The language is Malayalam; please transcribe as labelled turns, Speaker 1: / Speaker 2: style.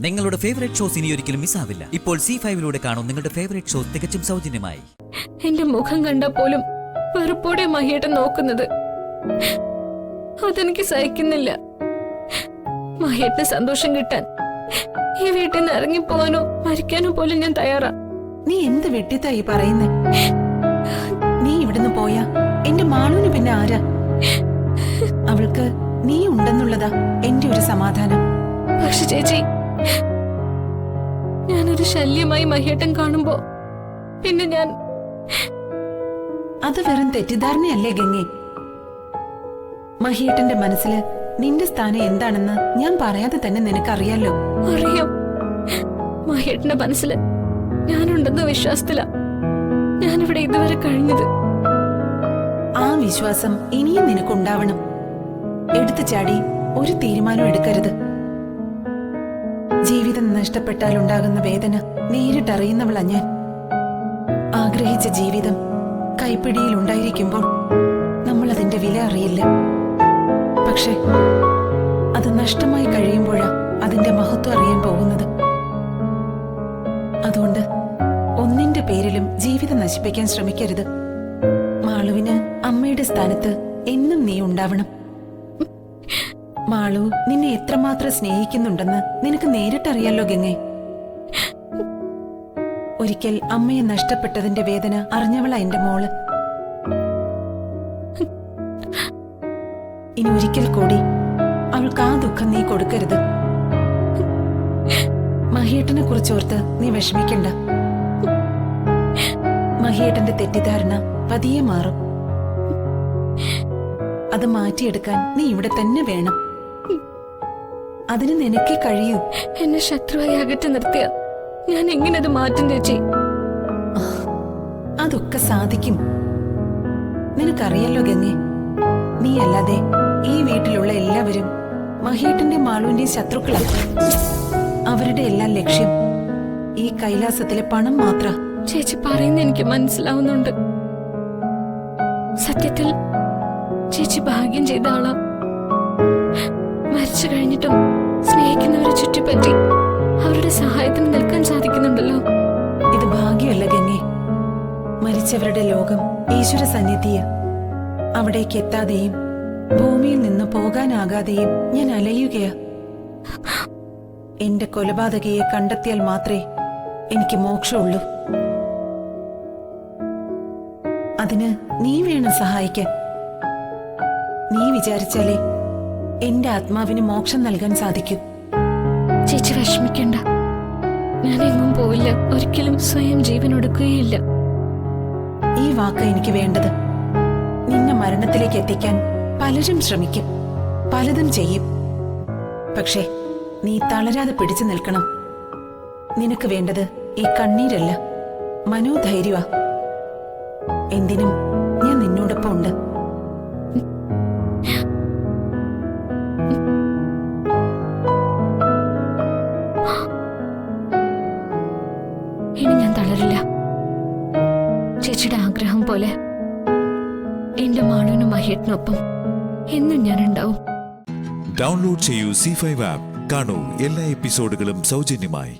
Speaker 1: നിങ്ങളുടെ ഫേവറേറ്റ് ഷോസ് ഇനി ഒരിക്കലും മിസ്സാവില്ല. ഇപ്പോൾ C5 കാണും നിങ്ങളുടെ ഫേവറേറ്റ് ഷോസ് തികച്ചും സൗജന്യമായി.
Speaker 2: എന്റെ മുഖം കണ്ടാൽ പോലും വെറുപ്പോടെ മഹിയേട്ടൻ നോക്കുന്നത് അതെനിക്ക് സഹിക്കുന്നില്ല. മഹിയേട്ടന് സന്തോഷം കിട്ടാൻ ഈ വീട്ടിൽ നിന്ന് ഇറങ്ങിപ്പോവാനോ മരിക്കാനോ പോലും ഞാൻ തയ്യാറാ.
Speaker 3: നീ എന്ത് വെട്ടിത്തായി പറയുന്നേ? നീ ഇവിടുന്ന് പോയാ എന്റെ മാളുവിന് പിന്നെ ആരാ? അവൾക്ക് നീ ഉണ്ടെന്നുള്ളതാ എന്റെ ഒരു സമാധാനം.
Speaker 2: പക്ഷെ ചേച്ചി, ഞാനൊരു ശല്യമായി മഹിയേട്ടൻ കാണുമ്പോ പിന്നെ ഞാൻ...
Speaker 3: അത് വെറും തെറ്റിദ്ധാരണയല്ലേ ഗംഗേ? മഹിയേട്ടന്റെ മനസ്സില് നിന്റെ സ്ഥാനം എന്താണെന്ന് ഞാൻ പറയാതെ തന്നെ നിനക്കറിയാലോ.
Speaker 2: അറിയാം. മഹിയേട്ടന്റെ മനസ്സില് ഞാനുണ്ടെന്ന വിശ്വാസത്തിലാ ഞാനിവിടെ ഇതുവരെ കഴിഞ്ഞത്.
Speaker 3: ആ വിശ്വാസം ഇനിയും നിനക്കുണ്ടാവണം. എടുത്തു ചാടി ഒരു തീരുമാനം എടുക്കരുത്. ജീവിതം നഷ്ടപ്പെട്ടാൽ ഉണ്ടാകുന്ന വേദന നേരിട്ടറിയുന്നവളാ ഞാൻ. ആഗ്രഹിച്ച ജീവിതം കൈപ്പിടിയിൽ ഉണ്ടായിരിക്കുമ്പോൾ നമ്മൾ അതിന്റെ വില അറിയില്ല. പക്ഷെ അത് നഷ്ടമായി കഴിയുമ്പോഴാ അതിന്റെ മഹത്വം അറിയാൻ പോകുന്നത്. അതുകൊണ്ട് ഒന്നിന്റെ പേരിലും ജീവിതം നശിപ്പിക്കാൻ ശ്രമിക്കരുത്. മാളുവിന് അമ്മയുടെ സ്ഥാനത്ത് എന്നും നീ ഉണ്ടാവണം. മാളു നിന്നെ എത്രമാത്രം സ്നേഹിക്കുന്നുണ്ടെന്ന് നിനക്ക് നേരിട്ടറിയാലോ ഗംഗേ. ഒരിക്കൽ അമ്മയെ നഷ്ടപ്പെട്ടതിന്റെ വേദന അറിഞ്ഞവളാ എന്റെ മോള്. ഇനി ഒരിക്കൽ കൂടി അവൾക്ക് ആ ദുഃഖം നീ കൊടുക്കരുത്. മഹിയേട്ടനെ കുറിച്ചോർത്ത് നീ വിഷമിക്കണ്ട. മഹിയേട്ടന്റെ തെറ്റിദ്ധാരണ പതിയെ മാറും. അത് മാറ്റിയെടുക്കാൻ നീ ഇവിടെ തന്നെ വേണം. അതിന് നിനക്കേ കഴിയൂ.
Speaker 2: എന്നെ ശത്രുവായി അകറ്റി നിർത്തിയ ഞാൻ എങ്ങനെ അത് മാറ്റും ചേച്ചി?
Speaker 3: അതൊക്കെ സാധിക്കും. നിനക്കറിയല്ലോ ഗംഗേ, നീ അല്ലാതെ ഈ വീട്ടിലുള്ള എല്ലാവരും മഹിയേട്ടന്റെ മാളുവിന്റെ ശത്രുക്കളാണ്. അവരുടെ എല്ലാം ലക്ഷ്യം ഈ കൈലാസത്തിലെ പണം മാത്ര.
Speaker 2: ചേച്ചി പറയുന്ന എനിക്ക് മനസ്സിലാവുന്നുണ്ട്. സത്യത്തിൽ ചേച്ചി ഭാഗ്യം ചെയ്ത ആളാ. മരിച്ചു കഴിഞ്ഞിട്ടും സ്നേഹിക്കുന്നവരെ ചുറ്റിപ്പറ്റി അവരുടെ സഹായത്തിന് നിൽക്കാൻ സാധിക്കുന്നുണ്ടല്ലോ.
Speaker 3: ഇത് ഭാഗ്യമല്ല ഗംഗേ. മരിച്ചവരുടെ ലോകം ഈശ്വര സന്നിധിയ. അവിടേക്ക് എത്താതെയും ഭൂമിയിൽ നിന്ന് പോകാനാകാതെയും ഞാൻ അലയുകയാ. എന്റെ കൊലപാതകയെ കണ്ടെത്തിയാൽ മാത്രമേ എനിക്ക് മോക്ഷമുള്ളൂ. അതിന് നീ വേണം സഹായിക്കാൻ. നീ വിചാരിച്ചാലേ എന്റെ ആത്മാവിന് മോക്ഷം നൽകാൻ സാധിക്കൂ.
Speaker 2: ചേച്ചി വിഷമിക്കണ്ട. ഞാൻ എങ്ങും പോവില്ല. ഒരിക്കലും സ്വയം ജീവൻ ഒടുക്കുകയില്ല.
Speaker 3: ഈ വാക്ക് എനിക്ക് വേണ്ടത്. നിന്നെ മരണത്തിലേക്ക് എത്തിക്കാൻ പലരും ശ്രമിക്കും, പലതും ചെയ്യും. പക്ഷേ നീ തളരാതെ പിടിച്ചു നിൽക്കണം. നിനക്ക് വേണ്ടത് ഈ കണ്ണീരല്ല, മനോധൈര്യമാ. എന്തിനും ഞാൻ നിന്നോടൊപ്പം ഉണ്ട്.
Speaker 2: ഇനി ഞാൻ തളരില്ല. ചേച്ചിയുടെ ആഗ്രഹം പോലെ എന്റെ മാളുവിനും മഹിയേട്ടനൊപ്പം എന്നും ഞാൻ ഉണ്ടാവും.
Speaker 4: ഡൗൺലോഡ് ചെയ്യൂ C5 ആപ്പ്. കാണൂ എല്ലാ എപ്പിസോഡുകളും സൗജന്യമായി.